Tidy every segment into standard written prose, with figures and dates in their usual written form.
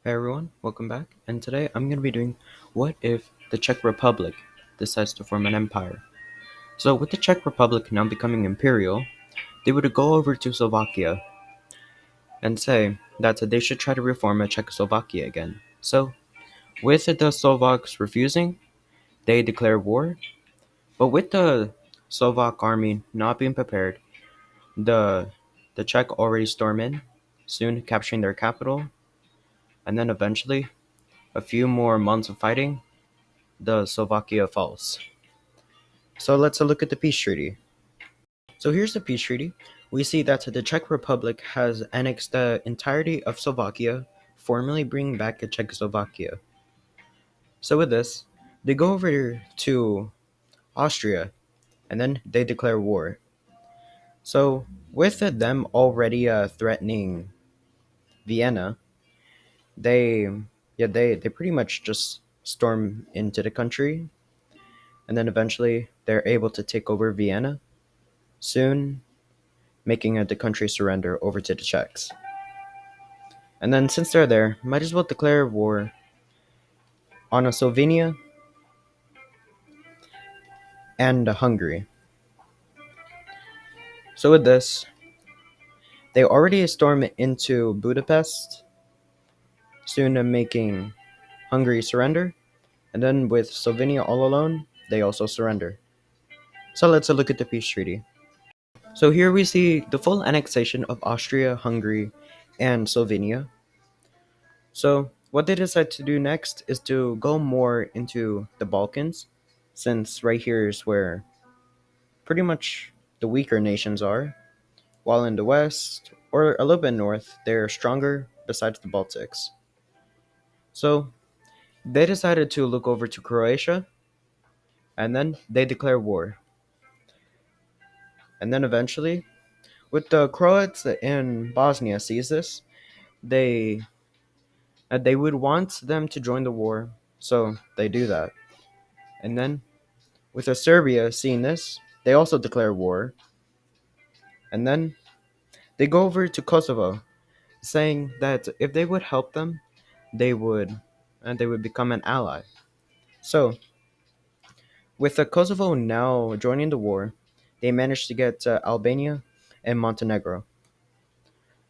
Hey everyone, welcome back. And today I'm going to be doing what if the Czech Republic decides to form an empire. So, with the Czech Republic now becoming imperial, they would go over to Slovakia and say that they should try to reform a Czechoslovakia again. So, with the Slovaks refusing, they declare war. But with the Slovak army not being prepared, the the Czech already storm in, soon capturing their capital, and then eventually, a few more months of fighting, the Slovakia falls. So let's look at the peace treaty. So here's the peace treaty. We see that the Czech Republic has annexed the entirety of Slovakia, formally bringing back Czechoslovakia. So with this, they go over to Austria and then they declare war. So with them already threatening Vienna, they they pretty much just storm into the country, and then eventually they're able to take over Vienna, soon making the country surrender over to the Czechs. And then since they're there, might as well declare war on Slovenia and Hungary. So with this, they already storm into Budapest, soon making Hungary surrender. And then with Slovenia all alone, they also surrender. So let's look at the peace treaty. So here we see the full annexation of Austria, Hungary, and Slovenia. So what they decide to do next is to go more into the Balkans, since right here is where pretty much the weaker nations are, while in the west, or a little bit north, they're stronger besides the Baltics. So they decided to look over to Croatia, and then they declare war. And then eventually, with the Croats in Bosnia sees this, they they would want them to join the war, so they do that. And then with the Serbia seeing this, they also declare war. And then they go over to Kosovo, saying that if they would help them, they would they would become an ally. So, with the Kosovo now joining the war, they managed to get Albania and Montenegro.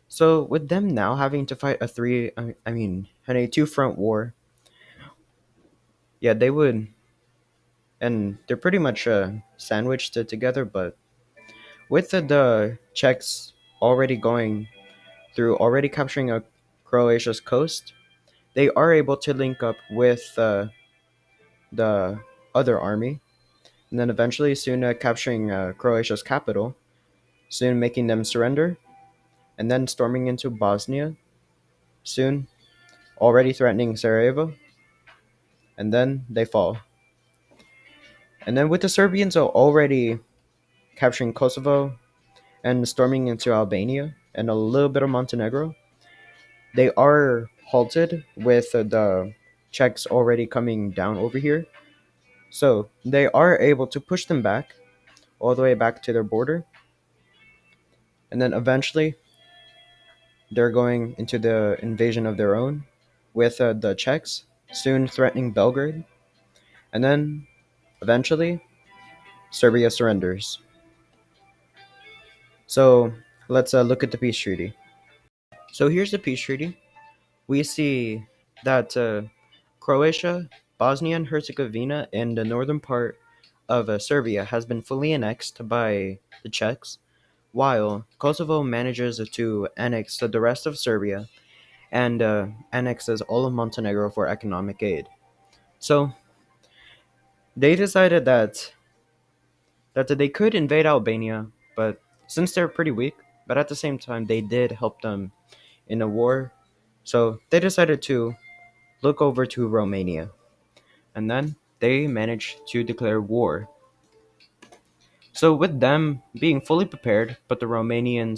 So, with them now having to fight a two-front war, yeah, they would, and they're pretty much sandwiched together. But with the Czechs already going through, already capturing Croatia's coast, they are able to link up with the other army, and then eventually soon capturing Croatia's capital, soon making them surrender, and then storming into Bosnia, soon already threatening Sarajevo, and then they fall. And then with the Serbians already capturing Kosovo and storming into Albania and a little bit of Montenegro, they are halted with the Czechs already coming down over here. So they are able to push them back all the way back to their border, and then eventually they're going into the invasion of their own with the Czechs, soon threatening Belgrade, and then eventually Serbia surrenders. So let's look at the peace treaty. So here's the peace treaty. We see that Croatia, Bosnia and Herzegovina, and the northern part of Serbia has been fully annexed by the Czechs, while Kosovo manages to annex the rest of Serbia and annexes all of Montenegro for economic aid. So they decided that they could invade Albania, but since they're pretty weak, but at the same time they did help them in a war, so they decided to look over to Romania, and then they managed to declare war. So with them being fully prepared, but I mean,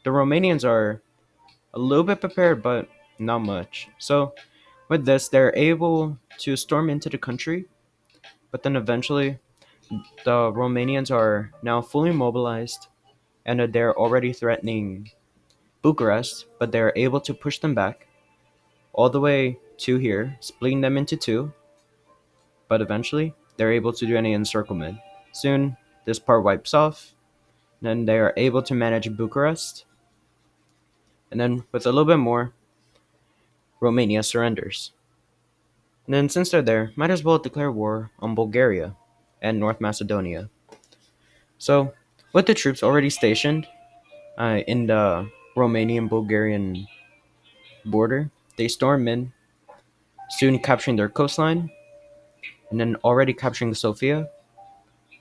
the Romanians are a little bit prepared, but not much. So with this, they're able to storm into the country, but then eventually the Romanians are now fully mobilized and they're already threatening Bucharest, but they are able to push them back all the way to here, splitting them into two, but eventually they're able to do an encirclement. Soon, this part wipes off, then they are able to manage Bucharest, and then with a little bit more, Romania surrenders. And then since they're there, might as well declare war on Bulgaria and North Macedonia. So, with the troops already stationed in the Romanian Bulgarian border, they storm in, soon capturing their coastline, and then already capturing Sofia,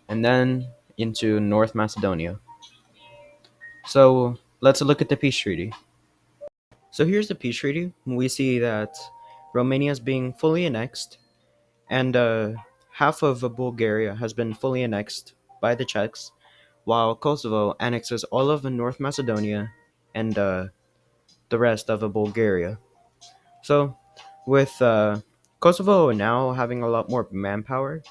and then into North Macedonia. So, let's look at the peace treaty. So, here's the peace treaty. We see that Romania is being fully annexed, and half of Bulgaria has been fully annexed by the Czechs, while Kosovo annexes all of North Macedonia and the rest of Bulgaria. So, with Kosovo now having a lot more manpower,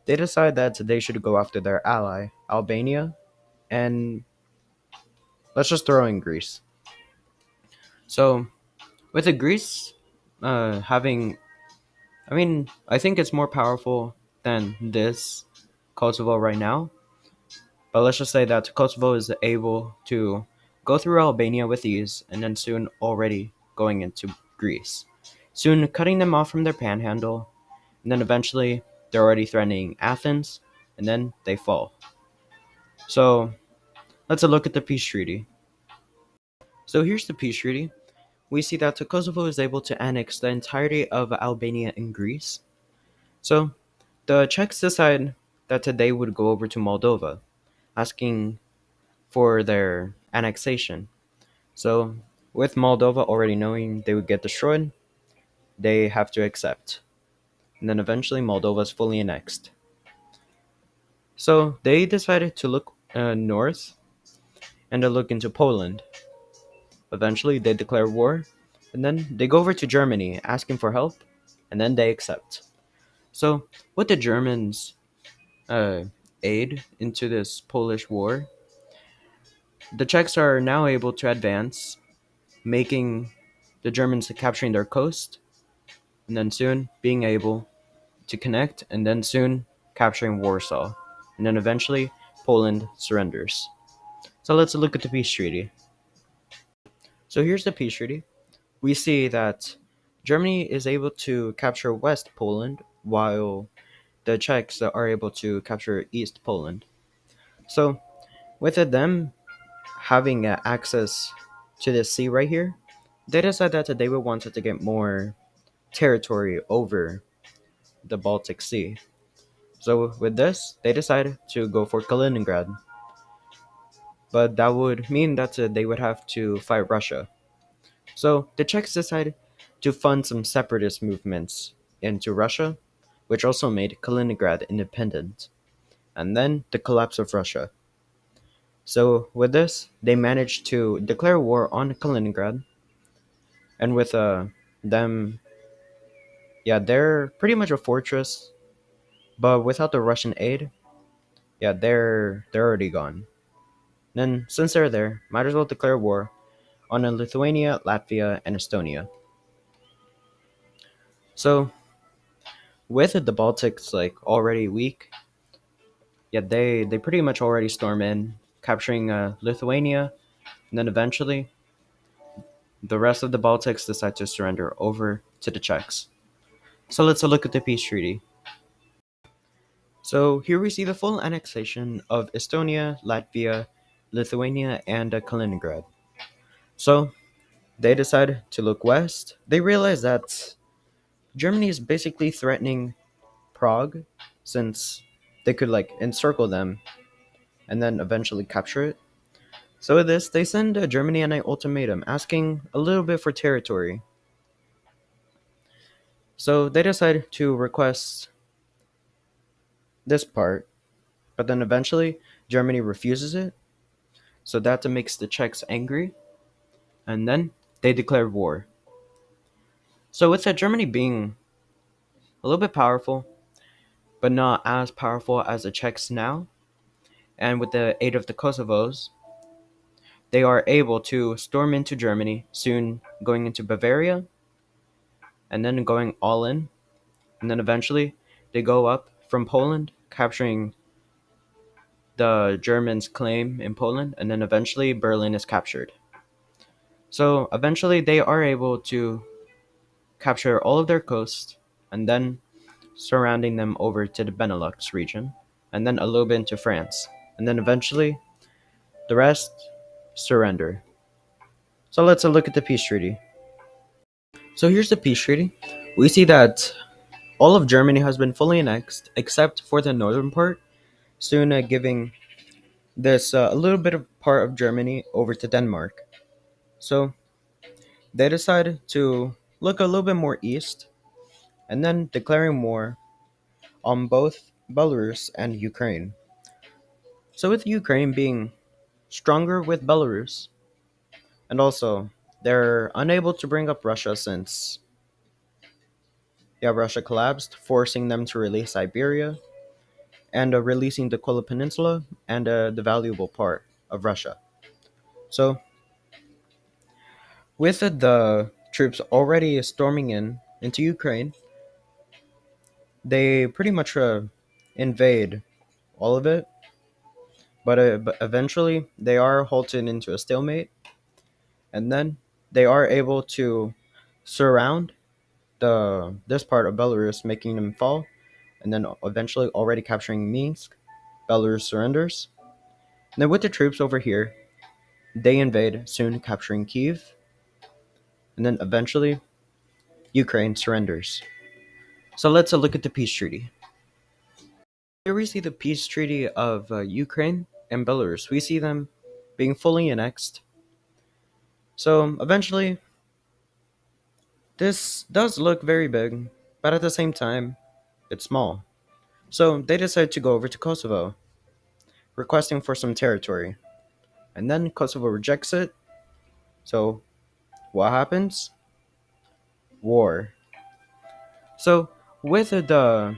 they decide that they should go after their ally, Albania, and let's just throw in Greece. So, with the Greece having, I think it's more powerful than this Kosovo right now, but let's just say that Kosovo is able to go through Albania with ease and then soon already going into Greece. Soon cutting them off from their panhandle, and then eventually they're already threatening Athens, and then they fall. So let's look at the peace treaty. So here's the peace treaty. We see that Kosovo is able to annex the entirety of Albania and Greece. So the Czechs decide that they would go over to Moldova, asking for their annexation. So, with Moldova already knowing they would get destroyed, they have to accept. And then eventually, Moldova is fully annexed. So, they decided to look north and to look into Poland. Eventually, they declare war, and then they go over to Germany asking for help, and then they accept. So, with the Germans' uh, aid into this Polish war, the Czechs are now able to advance, making the Germans capturing their coast, and then soon being able to connect, and then soon capturing Warsaw, and then eventually Poland surrenders. So let's look at the peace treaty. So here's the peace treaty. We see that Germany is able to capture West Poland, while the Czechs are able to capture East Poland. So with them having access to the sea right here, they decided that they would want to get more territory over the Baltic Sea. So with this, they decided to go for Kaliningrad. But that would mean that they would have to fight Russia. So the Czechs decided to fund some separatist movements into Russia, which also made Kaliningrad independent. And then the collapse of Russia. So with this, they managed to declare war on Kaliningrad. And with them, yeah, they're pretty much a fortress. But without the Russian aid, yeah, they're already gone. Then, since they're there, might as well declare war on Lithuania, Latvia, and Estonia. So, with the Baltics like already weak, yeah, they pretty much already storm in, capturing Lithuania, and then eventually the rest of the Baltics decide to surrender over to the Czechs. So let's look at the peace treaty. So here we see the full annexation of Estonia, Latvia, Lithuania, and Kaliningrad. So they decide to look west. They realize that Germany is basically threatening Prague, since they could like encircle them and then eventually capture it. So with this, they send Germany an ultimatum asking a little bit for territory. So they decide to request this part, but then eventually Germany refuses it. So that makes the Czechs angry, and then they declare war. So with Germany being a little bit powerful, but not as powerful as the Czechs now, and with the aid of the Kosovos, they are able to storm into Germany, soon going into Bavaria, and then going all in. And then eventually they go up from Poland, capturing the Germans' claim in Poland, and then eventually Berlin is captured. So eventually they are able to capture all of their coast, and then surrounding them over to the Benelux region, and then a little bit into France. And then eventually the rest surrender. So let's look at the peace treaty. So here's the peace treaty. We see that all of Germany has been fully annexed except for the northern part, soon giving this a little bit of part of Germany over to Denmark. So they decided to look a little bit more east and then declaring war on both Belarus and Ukraine. So with Ukraine being stronger with Belarus, and also they're unable to bring up Russia since Russia collapsed, forcing them to release Siberia and releasing the Kola Peninsula and the valuable part of Russia. So with the troops already storming into Ukraine, they pretty much invade all of it, but eventually they are halted into a stalemate, and then they are able to surround the this part of Belarus, making them fall, and then eventually already capturing Minsk. Belarus surrenders. And then with the troops over here, they invade, soon capturing Kiev, and then eventually Ukraine surrenders. So let's look at the peace treaty. Here we see the peace treaty of Ukraine and Belarus. We see them being fully annexed. So eventually, this does look very big, but at the same time, it's small. So they decide to go over to Kosovo, requesting for some territory. And then Kosovo rejects it. So what happens? War. So with the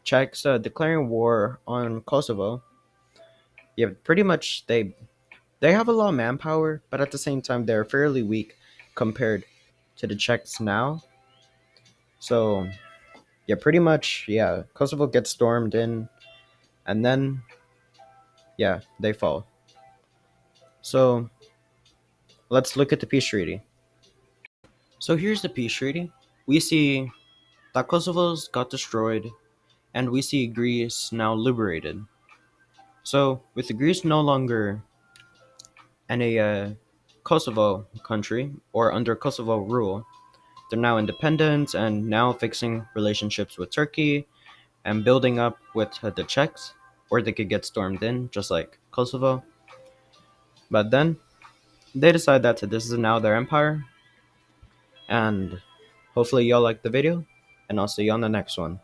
Czechs declaring war on Kosovo, yeah, pretty much they have a lot of manpower, but at the same time they're fairly weak compared to the Czechs now. So yeah, pretty much yeah, Kosovo gets stormed in, and then yeah, they fall. So let's look at the peace treaty. So here's the peace treaty. We see that Kosovo's got destroyed, and we see Greece now liberated. So with Greece no longer in a Kosovo country or under Kosovo rule, they're now independent and now fixing relationships with Turkey and building up with the Czechs, or they could get stormed in, just like Kosovo. But then they decide that this is now their empire, and hopefully y'all like the video, and I'll see you on the next one.